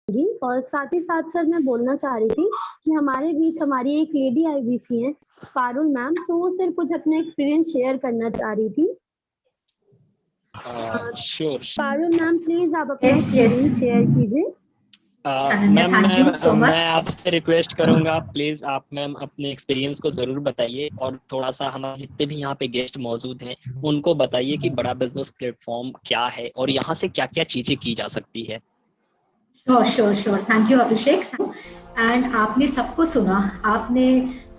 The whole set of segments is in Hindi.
जी, और साथ ही साथ सर मैं बोलना चाह रही थी कि हमारे बीच हमारी एक लेडी आईबीसी हैं, पारुल मैम, तो वो सिर्फ़ कुछ अपना एक्सपीरियंस शेयर करना चाह रही थी। अ, श्योर। पारुल मैम प्लीज़ आप अपना यस यस एक्सपीरियंस शेयर कीजिए। Ananya, ma'am thank you so मैं मच। आपसे रिक्वेस्ट करूंगा, प्लीज आप मैम अपने एक्सपीरियंस को जरूर बताइए और थोड़ा सा हमारे जितने भी यहाँ पे गेस्ट मौजूद हैं उनको बताइए कि बड़ा बिजनेस प्लेटफॉर्म क्या है और यहाँ से क्या क्या चीजें की जा सकती है। Sure sure sure, thank you Abhishek. And आपने सबको सुना, आपने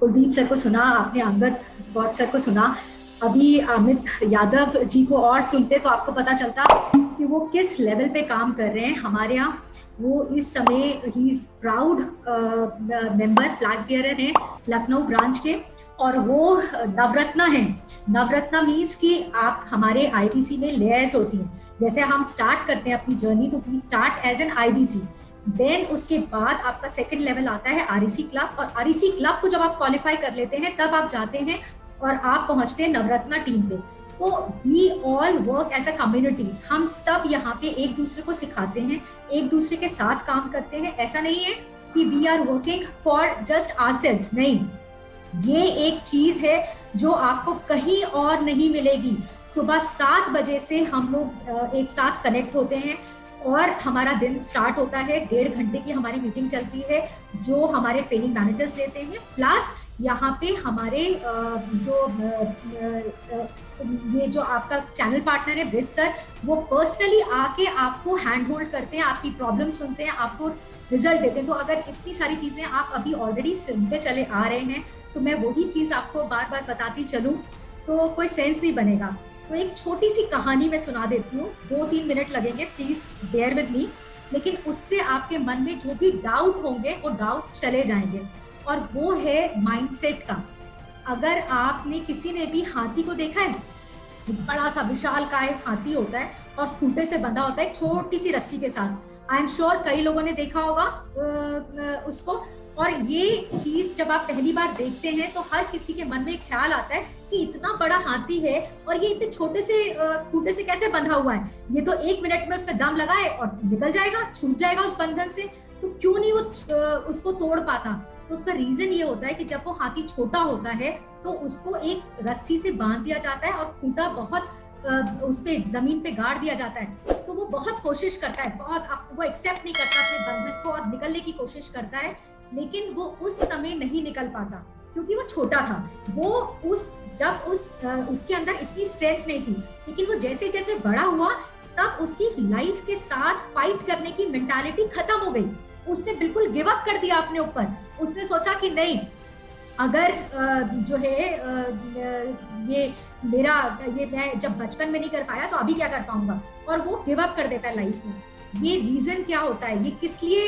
कुलदीप सर को सुना, आपने अंगद गौड सर को सुना, अभी अमित यादव जी को और सुनते तो आपको पता चलता कि वो किस लेवल पे काम कर रहे हैं हमारे यहाँ। वो इस समय he is proud member, flag bearer है लखनऊ ब्रांच के, और वो नवरत्ना है। नवरत्ना मीन्स कि आप हमारे आईबीसी में लेयर्स होती हैं। जैसे हम स्टार्ट करते हैं अपनी जर्नी, तो we start as an IBC, then उसके बाद आपका सेकंड लेवल आता है आरईसी क्लब, और आरईसी क्लब को जब आप क्वालिफाई कर लेते हैं तब आप जाते हैं और आप पहुंचते हैं नवरत्ना टीम पे। तो we all work as a community, हम सब यहाँ पे एक दूसरे को सिखाते हैं, एक दूसरे के साथ काम करते हैं। ऐसा नहीं है कि we are working for just ourselves, नहीं, ये एक चीज है जो आपको कहीं और नहीं मिलेगी। सुबह 7 बजे से हम लोग एक साथ कनेक्ट होते हैं और हमारा दिन स्टार्ट होता है। 1.5 घंटे की हमारी मीटिंग चलती है जो हमारे ट्रेनिंग मैनेजर्स लेते हैं, प्लस यहाँ पे हमारे ये जो आपका चैनल पार्टनर है ब्रिज सर, वो पर्सनली आके आपको हैंड होल्ड करते हैं, आपकी प्रॉब्लम सुनते हैं, आपको रिजल्ट देते हैं। तो अगर इतनी सारी चीजें आप अभी ऑलरेडी सुनते चले आ रहे हैं तो मैं वही चीज आपको बार बार बताती चलूं तो कोई सेंस नहीं बनेगा। तो एक छोटी सी कहानी मैं सुना देती हूँ, 2-3 मिनट लगेंगे, प्लीज बेयर विद मी, लेकिन उससे आपके मन में जो भी डाउट होंगे वो डाउट चले जाएंगे। और वो है माइंडसेट का। अगर आपने किसी ने भी हाथी को देखा है, बड़ा सा विशालकाय हाथी होता है और खूंटे से बंधा होता है एक छोटी सी रस्सी के साथ। आई एम श्योर कई लोगों ने देखा होगा उसको। और ये चीज जब आप पहली बार देखते हैं तो हर किसी के मन में एक ख्याल आता है कि इतना बड़ा हाथी है और ये इतने छोटे से खूंटे से कैसे बंधा हुआ है, ये तो 1 मिनट में उसमें दम लगाए और निकल जाएगा, छूट जाएगा उस बंधन से, तो क्यों नहीं वो उसको तोड़ पाता। तो उसका रीजन ये होता है कि जब वो हाथी छोटा होता है तो उसको एक रस्सी से बांध दिया जाता है और खूंटा बहुत उस पे जमीन पे गाड़ दिया जाता है। तो वो बहुत कोशिश करता है, बहुत वो एक्सेप्ट नहीं करता अपने बंधन को और निकलने की कोशिश करता है, लेकिन वो उस समय नहीं निकल पाता क्योंकि वो छोटा था। वो उसके अंदर इतनी स्ट्रेंथ नहीं थी, लेकिन वो जैसे जैसे बड़ा हुआ तब उसकी लाइफ के साथ फाइट करने की मेंटालिटी खत्म हो गई। उसने बिल्कुल गिव अप कर दिया अपने ऊपर। उसने सोचा कि नहीं, अगर जो है ये मैं जब बचपन में नहीं कर पाया तो अभी क्या कर पाऊंगा, और वो गिव अप कर देता है लाइफ में। ये रीजन क्या होता है, ये किस लिए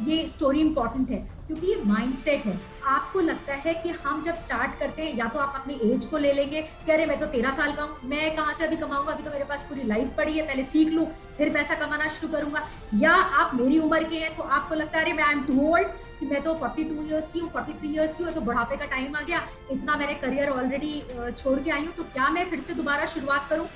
ये स्टोरी इंपॉर्टेंट है, क्योंकि ये माइंडसेट है। आपको लगता है कि हम जब स्टार्ट करते हैं, या तो आप अपनी एज को ले लेंगे कि अरे मैं तो 13 साल का हूँ, मैं कहाँ से अभी कमाऊंगा, अभी तो मेरे पास पूरी लाइफ पड़ी है, पहले सीख लूँ फिर पैसा कमाना शुरू करूंगा। या आप मेरी उम्र के हैं तो आपको लगता है अरे मैं आई एम टू ओल्ड, कि मैं तो 42 ईयर्स की हूँ, 43 ईयर्स की हूँ, तो बुढ़ापे का टाइम आ गया, इतना मैंने करियर ऑलरेडी छोड़ के आई हूँ, तो क्या मैं फिर से दोबारा शुरुआत करूँ।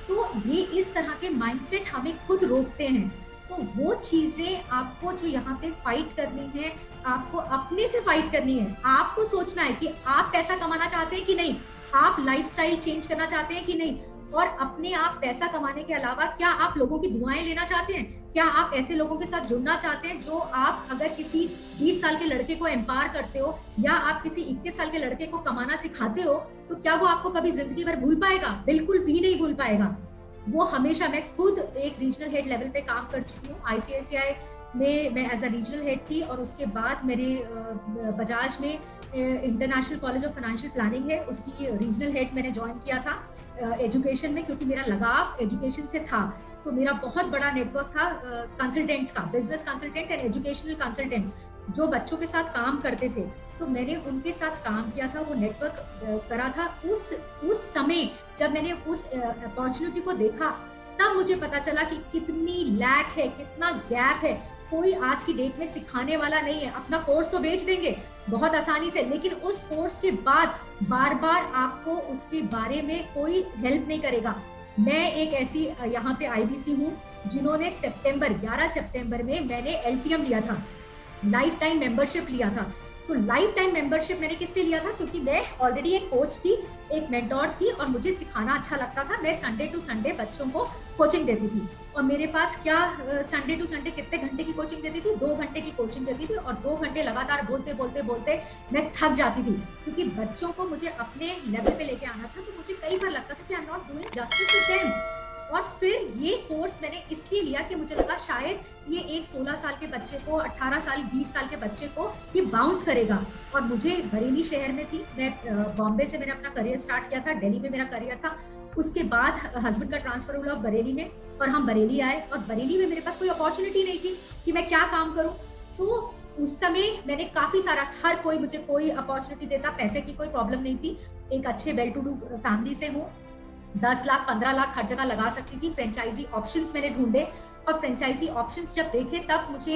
तो ये इस तरह के माइंडसेट हमें खुद रोकते हैं। तो वो चीजें आपको जो यहाँ पे फाइट करनी है, आपको अपने से फाइट करनी है। आपको सोचना है कि आप पैसा कमाना चाहते हैं कि नहीं, आप लाइफस्टाइल चेंज करना चाहते हैं कि नहीं, और अपने आप पैसा कमाने के अलावा क्या आप लोगों की दुआएं लेना चाहते हैं, क्या आप ऐसे लोगों के साथ जुड़ना चाहते हैं जो आप अगर किसी 20 साल के लड़के को एम्पावर करते हो या आप किसी 21 साल के लड़के को कमाना सिखाते हो, तो क्या वो आपको कभी जिंदगी भर भूल पाएगा? बिल्कुल भी नहीं भूल पाएगा वो हमेशा। मैं खुद एक रीजनल हेड लेवल पे काम कर चुकी हूँ। आईसीआईसीआई में मैं एज अ रीजनल हेड थी, और उसके बाद मेरे बजाज में international college of financial planning है, उसकी रीजनल हेड मैंने ज्वाइन किया था एजुकेशन में, क्योंकि मेरा लगाव एजुकेशन से था। तो मेरा बहुत बड़ा नेटवर्क था कंसल्टेंट्स का, business consultant and educational consultants जो बच्चों के साथ काम करते थे। तो मैंने उनके साथ काम किया था, वो नेटवर्क करा था। उस समय जब मैंने उस अपॉर्चुनिटी को देखा, तब मुझे पता चला कि कितनी लैक है, कितना गैप है। कोई आज की डेट में सिखाने वाला नहीं है। अपना कोर्स तो बेच देंगे बहुत आसानी से, लेकिन उस कोर्स के बाद बार बार आपको उसके बारे में कोई हेल्प नहीं करेगा। मैं एक ऐसी यहाँ पे आईबीसी हूँ जिन्होंने 11 सितंबर में मैंने LTM लिया था, लाइफ टाइम मेंबरशिप लिया था। तो लाइफ टाइम मेंबरशिप मैंने किससे लिया था? क्योंकि मैं ऑलरेडी एक कोच थी, एक मेंटोर थी और मुझे सिखाना अच्छा लगता था। मैं संडे टू संडे बच्चों को कोचिंग देती थी और मेरे पास क्या संडे टू संडे कितने घंटे की कोचिंग देती थी? 2 घंटे की कोचिंग देती थी और 2 घंटे लगातार बोलते बोलते बोलते मैं थक जाती थी, क्योंकि बच्चों को मुझे अपने लेवल पे लेके आना था। तो मुझे कई बार लगता था कि I am not doing justice to them. और फिर ये कोर्स मैंने इसलिए लिया कि मुझे लगा शायद ये एक 16 साल के बच्चे को, 18 साल 20 साल के बच्चे को ये बाउंस करेगा। और मुझे बरेली शहर में थी, मैं बॉम्बे से मैंने अपना करियर स्टार्ट किया था, दिल्ली में मेरा करियर था। उसके बाद हस्बैंड का ट्रांसफर हुआ बरेली में और हम बरेली आए और बरेली में मेरे पास कोई अपॉर्चुनिटी नहीं थी कि मैं क्या काम करूं। तो उस समय मैंने काफी सारा, हर कोई मुझे कोई अपॉर्चुनिटी देता, पैसे की कोई प्रॉब्लम नहीं थी, एक अच्छे वेल टू डू फैमिली से हूँ, 10 लाख 15 लाख हर जगह लगा सकती थी। फ्रेंचाइजी ऑप्शंस मैंने ढूंढे और फ्रेंचाइजी ऑप्शंस जब देखे तब मुझे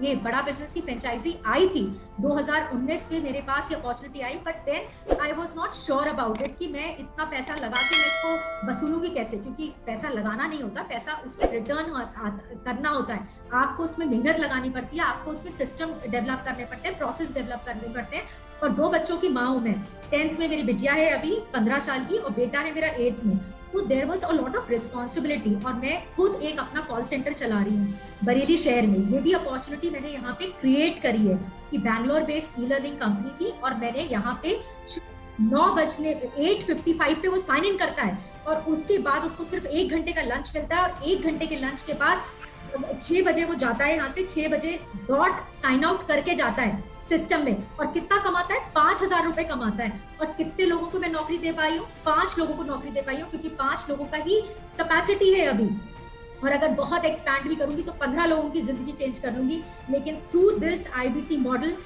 ये बड़ा बिजनेस की फ्रेंचाइजी आई थी 2019 में मेरे पास ये अपॉर्चुनिटी आई। But then I was not sure about it कि मैं इतना पैसा लगा के मैं इसको वसूलूंगी कैसे, क्योंकि पैसा लगाना नहीं होता, पैसा उसमें रिटर्न करना होता है। आपको उसमें मेहनत लगानी पड़ती है, आपको उसमें सिस्टम डेवलप करने पड़ते हैं, प्रोसेस डेवलप करने पड़ते हैं। और 2 बच्चों की माँ हूँ मैं, 10th में मेरी बिटिया है अभी 15 साल की और बेटा है मेरा 8th में। तो there was a lot of responsibility और मैं खुद एक अपना कॉल सेंटर चला रही हूँ बरेली शहर में। ये भी अपॉर्चुनिटी मैंने यहाँ पे क्रिएट करी है कि Bangalore based e learning company थी और मैंने यहाँ पे 8:55 पे वो साइन इन करता है और उसके बाद उसको सिर्फ 1 घंटे का लंच मिलता है और 1 घंटे के लंच के बाद 6 बजे वो जाता है यहाँ से, 6 बजे डॉट साइन आउट करके जाता है सिस्टम में। और कितना कमाता है? 5,000 रुपए कमाता है। और कितने लोगों को मैं नौकरी दे पाई हूँ? 5 लोगों को नौकरी दे पाई हूँ, क्योंकि 5 लोगों का ही कैपेसिटी है अभी। और अगर बहुत एक्सपैंड भी करूंगी तो 15 लोगों की जिंदगी चेंज कर लूंगी। लेकिन थ्रू दिस IBC मॉडल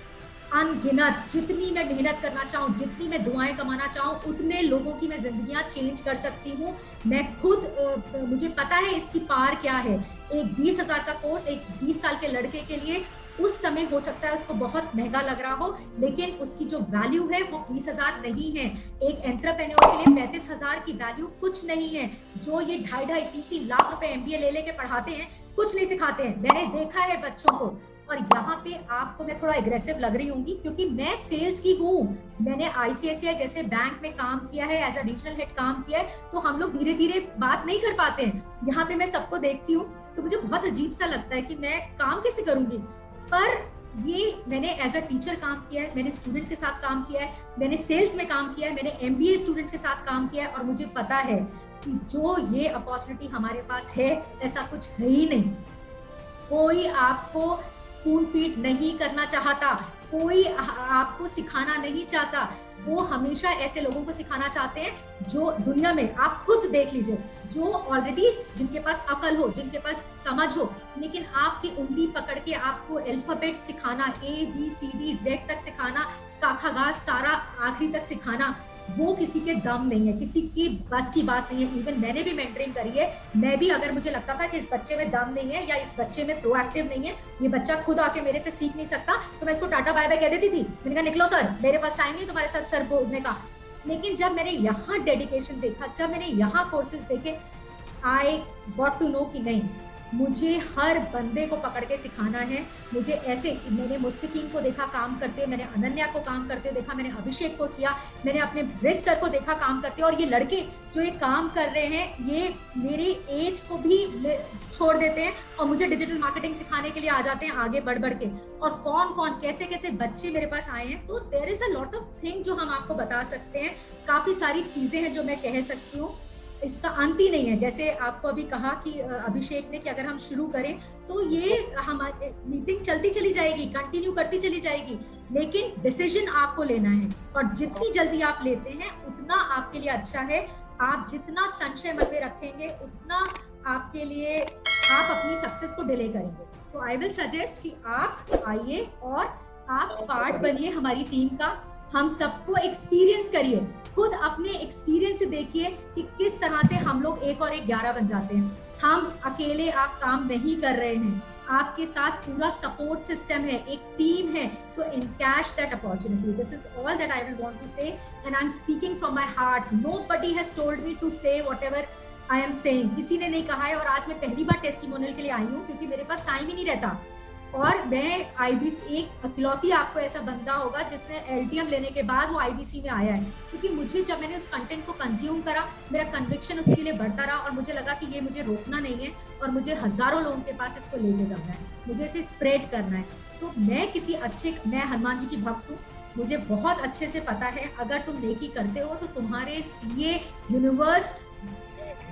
अनगिनत, जितनी मैं मेहनत करना चाहूँ, जितनी मैं दुआएं कमाना चाहूँ, उतने लोगों की मैं जिंदगियां चेंज कर सकती हूँ। मैं खुद मुझे पता है इसकी पार क्या है। एक 20,000 का कोर्स एक 20 साल के लड़के के लिए उस समय हो सकता है उसको बहुत महंगा लग रहा हो, लेकिन उसकी जो वैल्यू है वो 20,000 नहीं है। एक एंटरप्रेन्योर के लिए 35,000 की वैल्यू कुछ नहीं है। जो ये 2.5, 3 लाख रुपए MBA ले लेके पढ़ाते हैं, कुछ नहीं सिखाते हैं। मैंने देखा है बच्चों को। और यहाँ पे आपको मैं थोड़ा एग्रेसिव लग रही होंगी क्योंकि मैं सेल्स की हूँ। मैंने ICICI जैसे बैंक में काम किया है, एज अ रीजनल हेड काम किया है, तो हम लोग धीरे धीरे बात नहीं कर पाते हैं। यहाँ पे मैं सबको देखती हूँ तो मुझे बहुत अजीब सा लगता है कि मैं काम कैसे करूंगी। पर ये मैंने एज अ टीचर काम किया है, मैंने स्टूडेंट्स के साथ काम किया है, मैंने सेल्स में काम किया है, मैंने MBA स्टूडेंट्स के साथ काम किया है और मुझे पता है कि जो ये अपॉर्चुनिटी हमारे पास है, ऐसा कुछ है ही नहीं। कोई आपको स्पून फीड नहीं करना चाहता, कोई आपको सिखाना नहीं चाहता। वो हमेशा ऐसे लोगों को सिखाना चाहते हैं जो दुनिया में, आप खुद देख लीजिए, जो ऑलरेडी, जिनके पास अकल हो, जिनके पास समझ हो, लेकिन आपकी उंगली पकड़ के आपको अल्फाबेट सिखाना, ABCD Z तक सिखाना, काखा सारा आखिरी तक सिखाना, वो किसी के दम नहीं है, किसी की बस की बात नहीं है। इवन मैंने भी मेंटरिंग करी है। मैं भी अगर मुझे लगता था कि इस बच्चे में दम नहीं है या इस बच्चे में प्रोएक्टिव नहीं है, ये बच्चा खुद आके मेरे से सीख नहीं सकता, तो मैं इसको टाटा बाय बाय कह देती थी। मैंने कहा निकलो सर, मेरे पास टाइम नहीं तुम्हारे साथ सर बोलने का। लेकिन जब मैंने यहाँ डेडिकेशन देखा, जब मैंने यहाँ कोर्सेज देखे, आई गॉट टू नो कि नहीं, मुझे हर बंदे को पकड़ के सिखाना है। मुझे ऐसे, मैंने मुस्तकीम को देखा काम करते हुए, मैंने अनन्या को काम करते हुए देखा, मैंने अभिषेक को किया, मैंने अपने ब्रिज सर को देखा काम करते हुए। और ये लड़के जो ये काम कर रहे हैं, ये मेरी एज को भी छोड़ देते हैं और मुझे डिजिटल मार्केटिंग सिखाने के लिए आ जाते हैं आगे बढ़ बढ़ के। और कौन कौन कैसे कैसे बच्चे मेरे पास आए हैं। तो there is a lot of thing जो हम आपको बता सकते हैं। काफी सारी चीजें हैं जो मैं कह सकती हूँ, इसका अंत ही नहीं है। जैसे आपको अभी कहा कि अभिषेक ने कि अगर हम शुरू करें तो ये हमारी मीटिंग चलती चली जाएगी, कंटिन्यू करती चली जाएगी, लेकिन डिसीजन आपको लेना है। और जितनी जल्दी आप लेते हैं उतना आपके लिए अच्छा है। आप जितना संशय मन में रखेंगे उतना आपके लिए, आप अपनी सक्सेस को डिले करेंगे। तो आई विल सजेस्ट कि आप आइए और आप पार्ट बनिए हमारी टीम का। हम सबको एक्सपीरियंस करिए, खुद अपने एक्सपीरियंस से देखिए कि किस तरह से हम लोग 1 और 1 11 बन जाते हैं। हम अकेले आप काम नहीं कर रहे हैं, आपके साथ पूरा सपोर्ट सिस्टम है, एक टीम है। तो encash that opportunity. This is all that I will want to say and I am speaking from my heart. Nobody has told me to say whatever I am saying, किसी ने नहीं कहा है। और आज मैं पहली बार टेस्टिमोनियल के लिए आई हूँ क्योंकि मेरे पास टाइम ही नहीं रहता। और मैं आईबीसी, एक अकलौती आपको ऐसा बंदा होगा जिसने एलटीएम लेने के बाद वो आईबीसी में आया है, क्योंकि मुझे जब मैंने उस कंटेंट को कंज्यूम करा, मेरा कन्विक्शन उसके लिए बढ़ता रहा और मुझे लगा कि ये मुझे रोकना नहीं है और मुझे हजारों लोगों के पास इसको लेके जाना है, मुझे इसे स्प्रेड करना है। तो मैं हनुमान जी की भक्त हूँ, मुझे बहुत अच्छे से पता है अगर तुम नेकी करते हो तो तुम्हारे लिए यूनिवर्स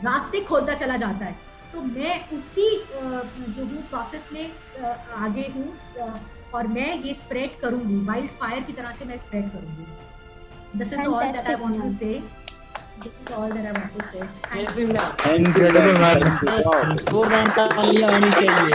रास्ते खोलता चला जाता है। तो मैं उसी जो हूँ प्रोसेस में आगे हूँ और मैं ये स्प्रेड करूंगी, वाइल्ड फायर की तरह से मैं स्प्रेड करूंगी। This is all that I want to say. All that I want to say. Thank you. Incredible, ma'am. 4 round का लिया होनी चाहिए।